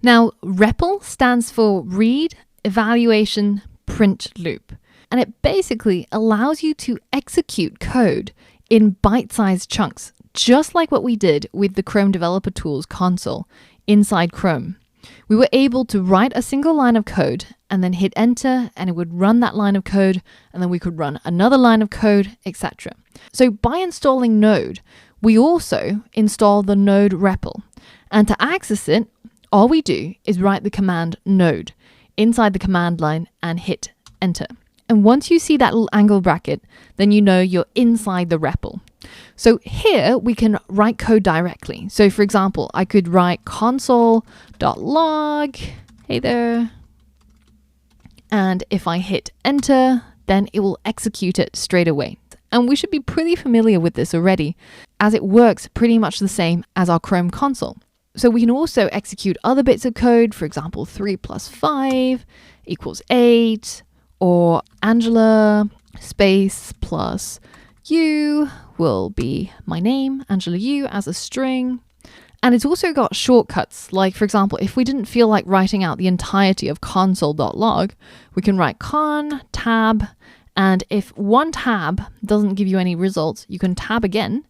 Now, REPL stands for Read, Evaluation, Print Loop. And it basically allows you to execute code in bite-sized chunks, just like what we did with the Chrome Developer Tools console inside Chrome. We were able to write a single line of code and then hit enter, and it would run that line of code, and then we could run another line of code, etc. So by installing Node, we also install the Node REPL. And to access it, all we do is write the command node inside the command line and hit enter. And once you see that little angle bracket, then you know you're inside the REPL. So here we can write code directly. So for example, I could write console.log, hey there. And if I hit enter, then it will execute it straight away. And we should be pretty familiar with this already, as it works pretty much the same as our Chrome console. So we can also execute other bits of code, for example, 3 + 5 = 8, or Angela space plus U will be my name, Angela U, as a string. And it's also got shortcuts, like for example, if we didn't feel like writing out the entirety of console.log, we can write con tab, and if one tab doesn't give you any results, you can tab again,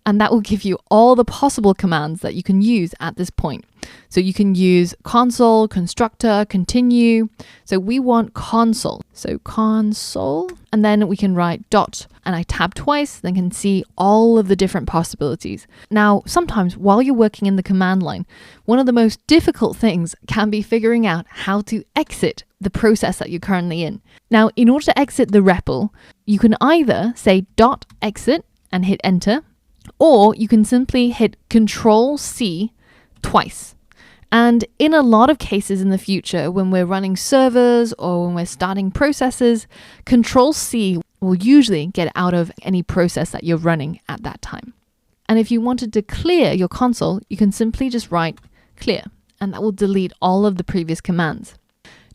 and that will give you all the possible commands that you can use at this point. So you can use console, constructor, continue. So we want console. So console, and then we can write dot, and I tab twice, then can see all of the different possibilities. Now, sometimes while you're working in the command line, one of the most difficult things can be figuring out how to exit the process that you're currently in. Now, in order to exit the REPL, you can either say dot exit and hit enter, or you can simply hit Control-C twice. And in a lot of cases in the future, when we're running servers or when we're starting processes, Control-C will usually get out of any process that you're running at that time. And if you wanted to clear your console, you can simply just write clear, and that will delete all of the previous commands.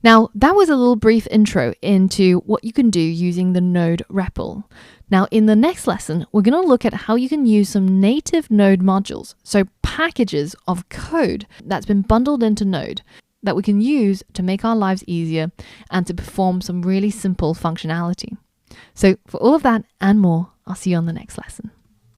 Now, that was a little brief intro into what you can do using the Node REPL. Now, in the next lesson, we're going to look at how you can use some native Node modules, so packages of code that's been bundled into Node that we can use to make our lives easier and to perform some really simple functionality. So for all of that and more, I'll see you on the next lesson.